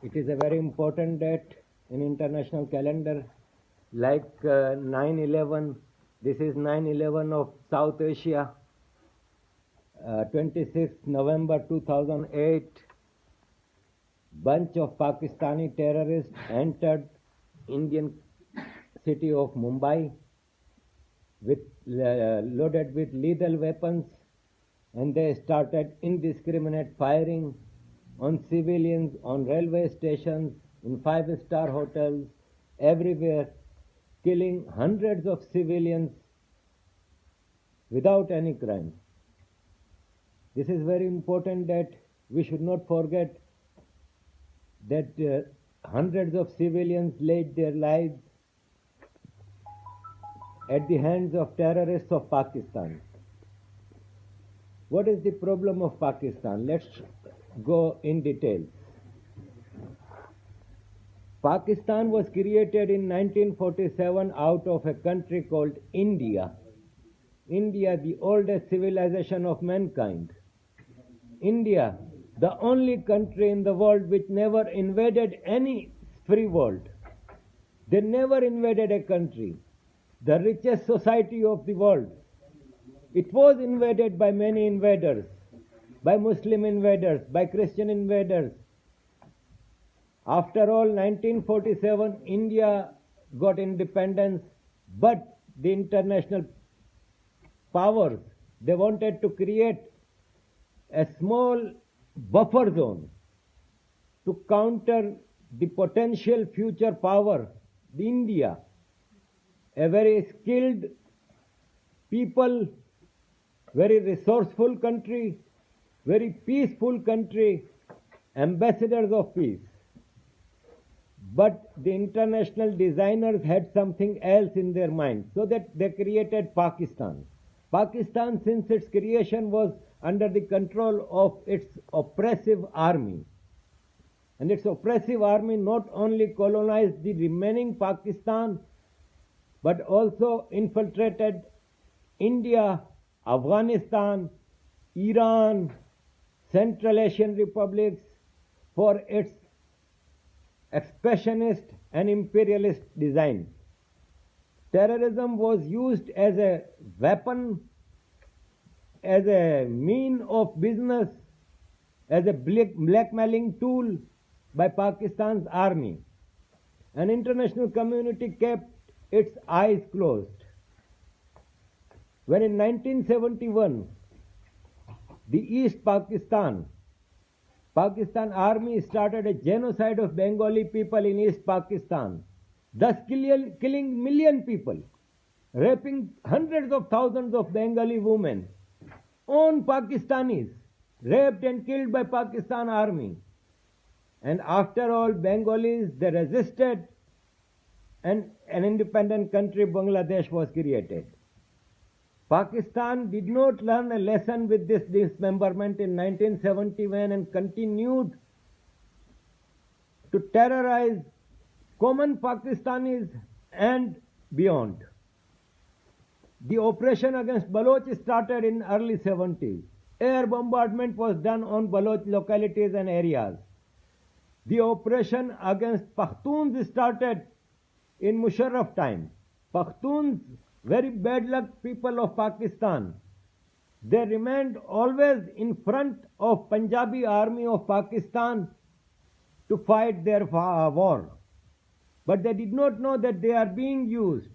It is a very important date in international calendar, like 9/11. This is 9/11 of South Asia. 26th November 2008, bunch of Pakistani terrorists entered Indian city of Mumbai with loaded with lethal weapons, and they started indiscriminate firing on civilians, on railway stations, in five-star hotels, everywhere, killing hundreds of civilians without any crime. This is very important that we should not forget that hundreds of civilians laid their lives at the hands of terrorists of Pakistan. What is the problem of Pakistan? Let's go in detail. Pakistan was created in 1947 out of a country called India. India, the oldest civilization of mankind. India, the only country in the world which never invaded any free world. They never invaded a country. The richest society of the world. It was invaded by many invaders, by Muslim invaders, by Christian invaders. After all, 1947, India got independence, but the international powers, they wanted to create a small buffer zone to counter the potential future power, the India, a very skilled people, very resourceful country, very peaceful country, ambassadors of peace. But the international designers had something else in their mind, so that they created Pakistan. Pakistan, since its creation, was under the control of its oppressive army. And its oppressive army not only colonized the remaining Pakistan, but also infiltrated India, Afghanistan, Iran, Central Asian republics for its expansionist and imperialist design. Terrorism was used as a weapon, as a mean of business, as a blackmailing tool by Pakistan's army. And international community kept its eyes closed. When in 1971, the East Pakistan army started a genocide of Bengali people in East Pakistan, thus killing million people, raping hundreds of thousands of Bengali women, own Pakistanis, raped and killed by Pakistan army. And after all, Bengalis, they resisted, and an independent country, Bangladesh, was created. Pakistan did not learn a lesson with this dismemberment in 1971 and continued to terrorize common Pakistanis and beyond. The operation against Baloch started in early 70s. Air bombardment was done on Baloch localities and areas. The operation against Pakhtuns started in Musharraf time. Pakhtuns, very bad luck people of Pakistan, they remained always in front of Punjabi army of Pakistan to fight their war. But they did not know that they are being used.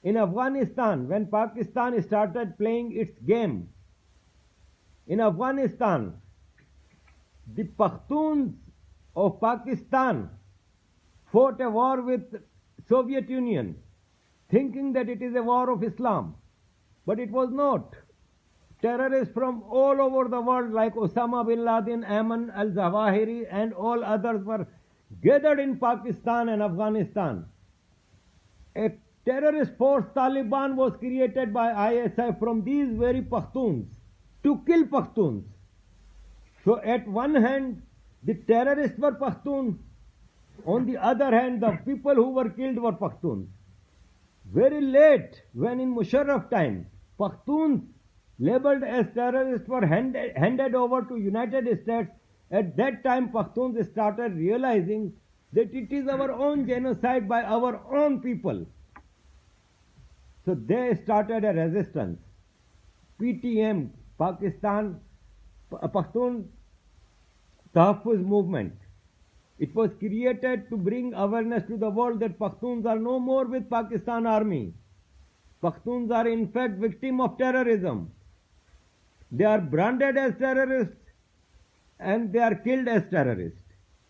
In Afghanistan, when Pakistan started playing its game, in Afghanistan, the Pakhtuns of Pakistan fought a war with Soviet Union, thinking that it is a war of Islam. But it was not. Terrorists from all over the world like Osama bin Laden, Ayman al-Zawahiri and all others were gathered in Pakistan and Afghanistan. A terrorist force, Taliban, was created by ISI from these very Pakhtuns to kill Pakhtuns. So at one hand, the terrorists were Pashtun. On the other hand, the people who were killed were Pashtuns. Very late, when in Musharraf time, Pashtuns labeled as terrorists were handed over to United States, At that time, Pakhtuns started realizing that it is our own genocide by our own people. So they started a resistance. PTM, Pakistan Pakhtun Tahaffuz movement. It was created to bring awareness to the world that Pakhtuns are no more with Pakistan army. Pakhtuns are in fact victim of terrorism. They are branded as terrorists and they are killed as terrorists.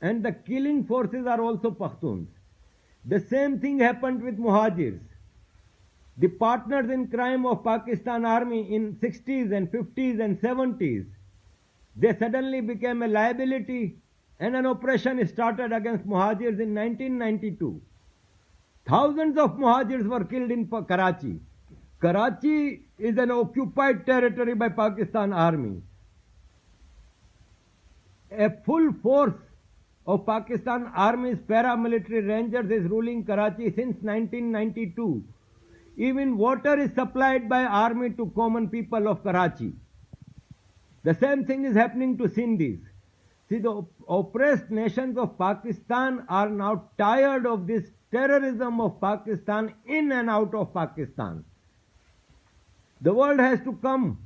And the killing forces are also Pakhtuns. The same thing happened with Muhajirs. The partners in crime of Pakistan army in 60s and 50s and 70s, they suddenly became a liability and an oppression started against Muhajirs in 1992. Thousands of Muhajirs were killed in Karachi. Karachi is an occupied territory by Pakistan army. A full force of Pakistan Army's paramilitary rangers is ruling Karachi since 1992. Even water is supplied by army to common people of Karachi. The same thing is happening to Sindhis. See, the oppressed nations of Pakistan are now tired of this terrorism of Pakistan in and out of Pakistan. The world has to come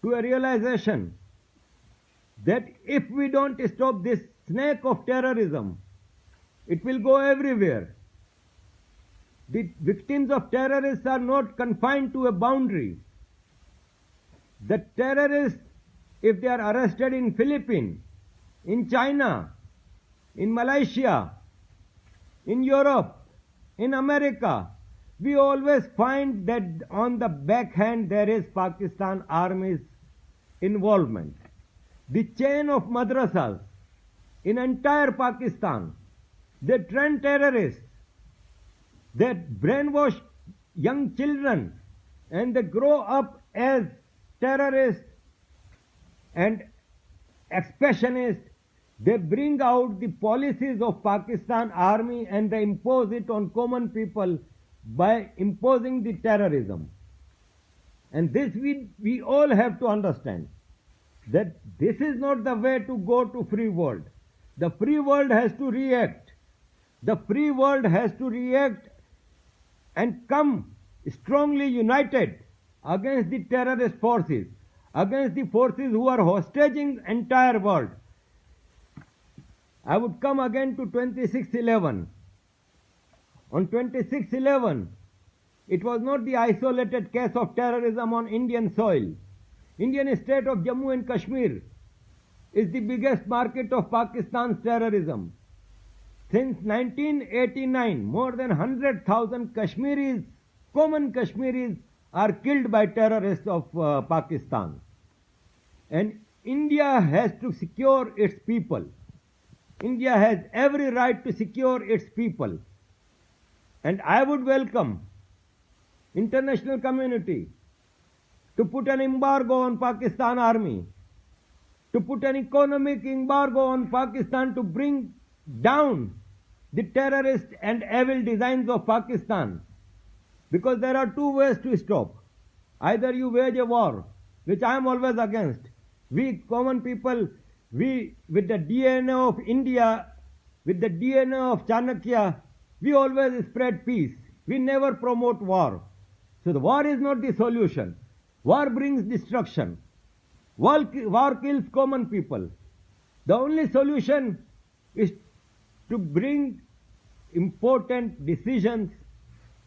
to a realization that if we don't stop this snake of terrorism, it will go everywhere. The victims of terrorists are not confined to a boundary. The terrorists, if they are arrested in Philippines, in China, in Malaysia, in Europe, in America, we always find that on the backhand there is Pakistan Army's involvement. The chain of madrasas in entire Pakistan, they train terrorists, they brainwash young children and they grow up as terrorists and expansionists. They bring out the policies of Pakistan army and they impose it on common people by imposing the terrorism. And this we all have to understand, that this is not the way to go to free world. The free world has to react. The free world has to react and come strongly united against the terrorist forces, against the forces who are hostaging entire world. I would come again to 26/11. On 26/11, it was not the isolated case of terrorism on Indian soil. Indian state of Jammu and Kashmir is the biggest market of Pakistan's terrorism. Since 1989, more than 100,000 Kashmiris, common Kashmiris, are killed by terrorists of Pakistan. And India has to secure its people. India has every right to secure its people. And I would welcome international community to put an embargo on Pakistan army, to put an economic embargo on Pakistan to bring down the terrorist and evil designs of Pakistan. Because there are two ways to stop. Either you wage a war, which I am always against. We common people, we with the DNA of India, with the DNA of Chanakya, we always spread peace. We never promote war. So the war is not the solution. War brings destruction. War kills common people. The only solution is to bring important decisions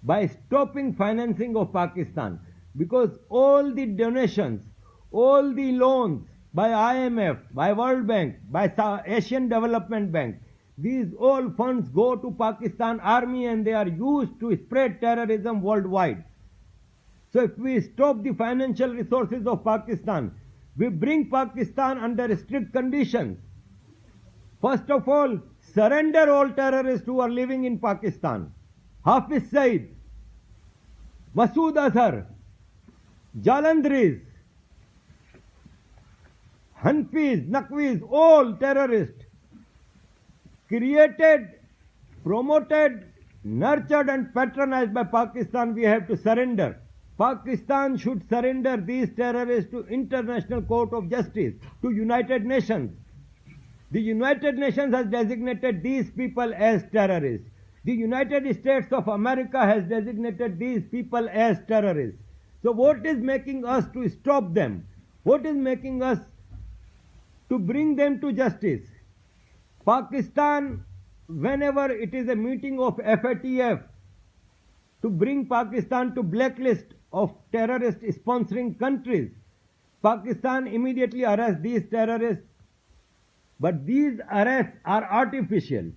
by stopping financing of Pakistan. Because all the donations, all the loans by IMF, by World Bank, by Asian Development Bank, these all funds go to Pakistan army and they are used to spread terrorism worldwide. So if we stop the financial resources of Pakistan, we bring Pakistan under strict conditions. First of all, surrender all terrorists who are living in Pakistan. Hafiz Saeed, Masood Azhar, Jalandhris, Hanfis, Naqvis, all terrorists, created, promoted, nurtured and patronized by Pakistan, we have to surrender. Pakistan should surrender these terrorists to International Court of Justice, to United Nations. The United Nations has designated these people as terrorists. The United States of America has designated these people as terrorists. So what is making us to stop them? What is making us to bring them to justice? Pakistan, whenever it is a meeting of FATF to bring Pakistan to blacklist of terrorist sponsoring countries, Pakistan immediately arrests these terrorists. But these arrests are artificial.